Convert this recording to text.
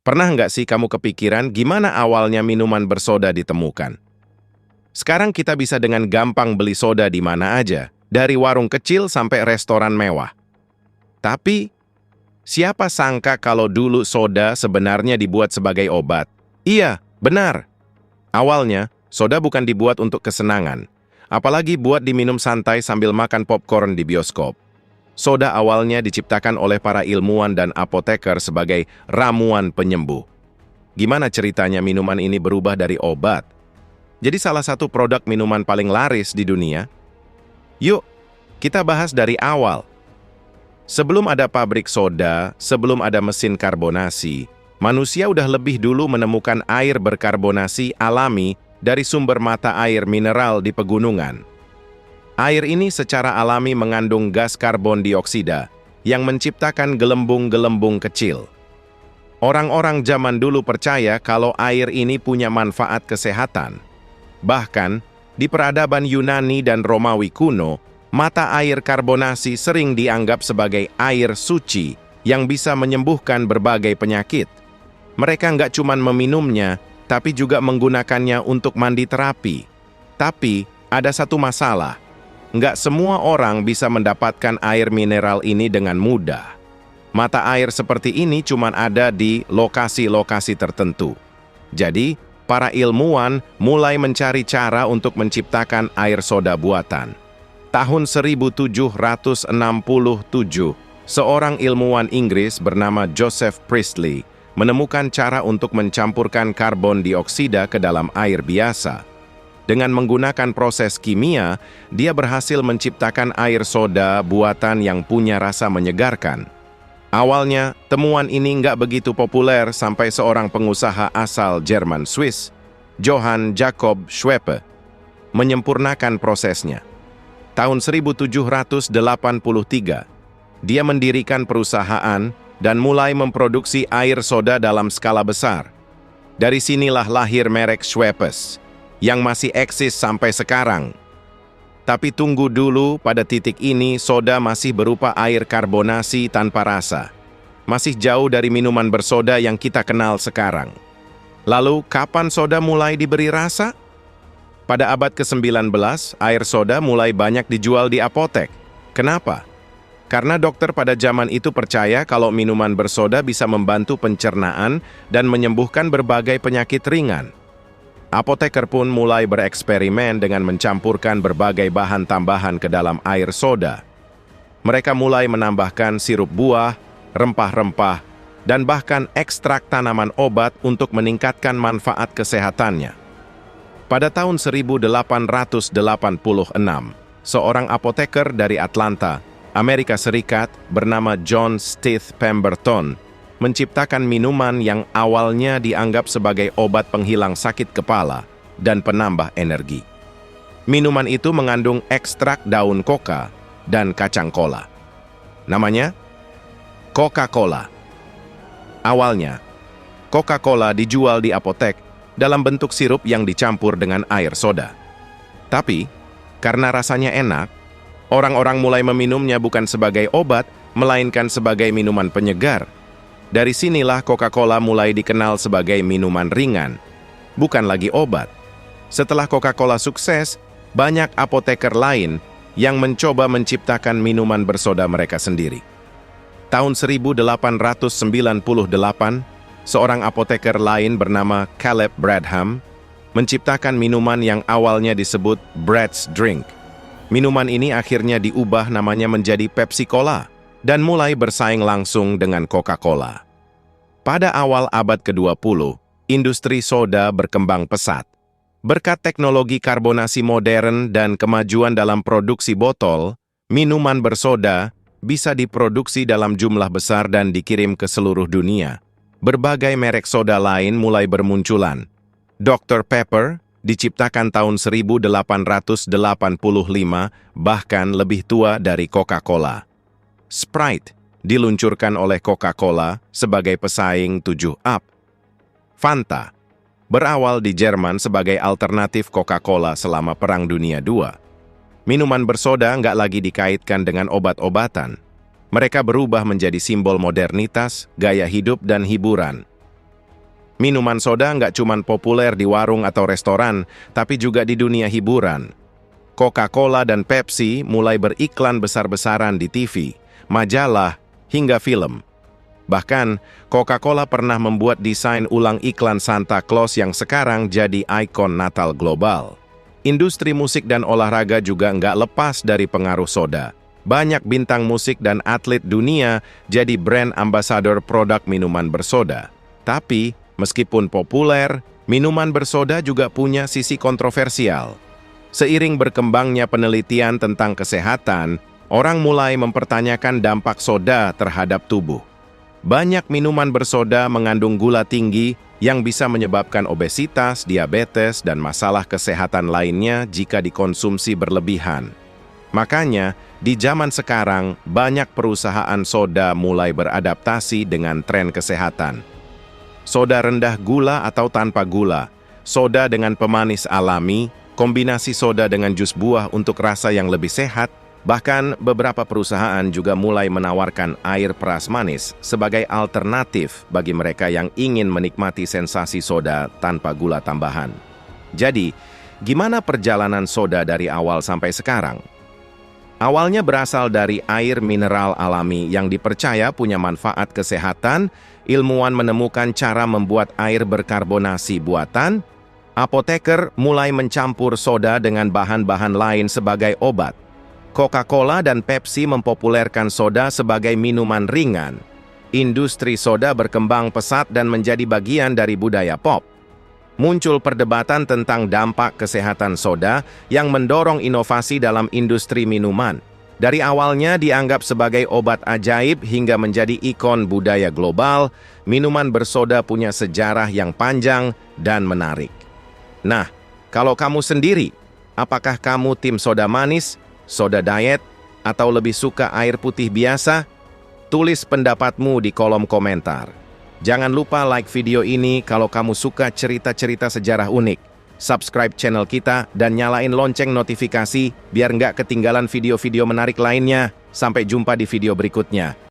Pernah nggak sih kamu kepikiran gimana awalnya minuman bersoda ditemukan? Sekarang kita bisa dengan gampang beli soda di mana aja, dari warung kecil sampai restoran mewah. Tapi, siapa sangka kalau dulu soda sebenarnya dibuat sebagai obat? Iya, benar. Awalnya, soda bukan dibuat untuk kesenangan, apalagi buat diminum santai sambil makan popcorn di bioskop. Soda awalnya diciptakan oleh para ilmuwan dan apoteker sebagai ramuan penyembuh. Gimana ceritanya minuman ini berubah dari obat? Jadi salah satu produk minuman paling laris di dunia? Yuk, kita bahas dari awal. Sebelum ada pabrik soda, sebelum ada mesin karbonasi, manusia udah lebih dulu menemukan air berkarbonasi alami dari sumber mata air mineral di pegunungan. Air ini secara alami mengandung gas karbon dioksida yang menciptakan gelembung-gelembung kecil. Orang-orang zaman dulu percaya kalau air ini punya manfaat kesehatan. Bahkan, di peradaban Yunani dan Romawi kuno, mata air karbonasi sering dianggap sebagai air suci yang bisa menyembuhkan berbagai penyakit. Mereka nggak cuma meminumnya, tapi juga menggunakannya untuk mandi terapi. Tapi, ada satu masalah. Nggak semua orang bisa mendapatkan air mineral ini dengan mudah. Mata air seperti ini cuma ada di lokasi-lokasi tertentu. Jadi, para ilmuwan mulai mencari cara untuk menciptakan air soda buatan. Tahun 1767, seorang ilmuwan Inggris bernama Joseph Priestley menemukan cara untuk mencampurkan karbon dioksida ke dalam air biasa. Dengan menggunakan proses kimia, dia berhasil menciptakan air soda buatan yang punya rasa menyegarkan. Awalnya, temuan ini nggak begitu populer sampai seorang pengusaha asal Jerman Swiss, Johann Jakob Schweppe, menyempurnakan prosesnya. Tahun 1783, dia mendirikan perusahaan dan mulai memproduksi air soda dalam skala besar. Dari sinilah lahir merek Schweppes, yang masih eksis sampai sekarang. Tapi tunggu dulu, pada titik ini soda masih berupa air karbonasi tanpa rasa. Masih jauh dari minuman bersoda yang kita kenal sekarang. Lalu, kapan soda mulai diberi rasa? Pada abad ke-19, air soda mulai banyak dijual di apotek. Kenapa? Karena dokter pada zaman itu percaya kalau minuman bersoda bisa membantu pencernaan dan menyembuhkan berbagai penyakit ringan. Apoteker pun mulai bereksperimen dengan mencampurkan berbagai bahan tambahan ke dalam air soda. Mereka mulai menambahkan sirup buah, rempah-rempah, dan bahkan ekstrak tanaman obat untuk meningkatkan manfaat kesehatannya. Pada tahun 1886, seorang apoteker dari Atlanta, Amerika Serikat, bernama John Stith Pemberton, menciptakan minuman yang awalnya dianggap sebagai obat penghilang sakit kepala dan penambah energi. Minuman itu mengandung ekstrak daun koka dan kacang kola. Namanya Coca-Cola. Awalnya, Coca-Cola dijual di apotek dalam bentuk sirup yang dicampur dengan air soda. Tapi, karena rasanya enak, orang-orang mulai meminumnya bukan sebagai obat, melainkan sebagai minuman penyegar. Dari sinilah Coca-Cola mulai dikenal sebagai minuman ringan, bukan lagi obat. Setelah Coca-Cola sukses, banyak apoteker lain yang mencoba menciptakan minuman bersoda mereka sendiri. Tahun 1898, seorang apoteker lain bernama Caleb Bradham menciptakan minuman yang awalnya disebut Brad's Drink. Minuman ini akhirnya diubah namanya menjadi Pepsi Cola dan mulai bersaing langsung dengan Coca-Cola. Pada awal abad ke-20, industri soda berkembang pesat. Berkat teknologi karbonasi modern dan kemajuan dalam produksi botol, minuman bersoda bisa diproduksi dalam jumlah besar dan dikirim ke seluruh dunia. Berbagai merek soda lain mulai bermunculan. Dr. Pepper diciptakan tahun 1885, bahkan lebih tua dari Coca-Cola. Sprite diluncurkan oleh Coca-Cola sebagai pesaing 7-Up. Fanta berawal di Jerman sebagai alternatif Coca-Cola selama Perang Dunia II. Minuman bersoda nggak lagi dikaitkan dengan obat-obatan. Mereka berubah menjadi simbol modernitas, gaya hidup, dan hiburan. Minuman soda nggak cuma populer di warung atau restoran, tapi juga di dunia hiburan. Coca-Cola dan Pepsi mulai beriklan besar-besaran di TV, majalah, hingga film. Bahkan, Coca-Cola pernah membuat desain ulang iklan Santa Claus yang sekarang jadi ikon Natal global. Industri musik dan olahraga juga nggak lepas dari pengaruh soda. Banyak bintang musik dan atlet dunia jadi brand ambassador produk minuman bersoda. Tapi, meskipun populer, minuman bersoda juga punya sisi kontroversial. Seiring berkembangnya penelitian tentang kesehatan, orang mulai mempertanyakan dampak soda terhadap tubuh. Banyak minuman bersoda mengandung gula tinggi yang bisa menyebabkan obesitas, diabetes, dan masalah kesehatan lainnya jika dikonsumsi berlebihan. Makanya, di zaman sekarang, banyak perusahaan soda mulai beradaptasi dengan tren kesehatan. Soda rendah gula atau tanpa gula, soda dengan pemanis alami, kombinasi soda dengan jus buah untuk rasa yang lebih sehat, bahkan beberapa perusahaan juga mulai menawarkan air peras manis sebagai alternatif bagi mereka yang ingin menikmati sensasi soda tanpa gula tambahan. Jadi, gimana perjalanan soda dari awal sampai sekarang? Awalnya berasal dari air mineral alami yang dipercaya punya manfaat kesehatan, ilmuwan menemukan cara membuat air berkarbonasi buatan, apoteker mulai mencampur soda dengan bahan-bahan lain sebagai obat. Coca-Cola dan Pepsi mempopulerkan soda sebagai minuman ringan. Industri soda berkembang pesat dan menjadi bagian dari budaya pop. Muncul perdebatan tentang dampak kesehatan soda yang mendorong inovasi dalam industri minuman. Dari awalnya dianggap sebagai obat ajaib hingga menjadi ikon budaya global, minuman bersoda punya sejarah yang panjang dan menarik. Nah, kalau kamu sendiri, apakah kamu tim soda manis, soda diet, atau lebih suka air putih biasa? Tulis pendapatmu di kolom komentar. Jangan lupa like video ini kalau kamu suka cerita-cerita sejarah unik. Subscribe channel kita dan nyalain lonceng notifikasi biar nggak ketinggalan video-video menarik lainnya. Sampai jumpa di video berikutnya.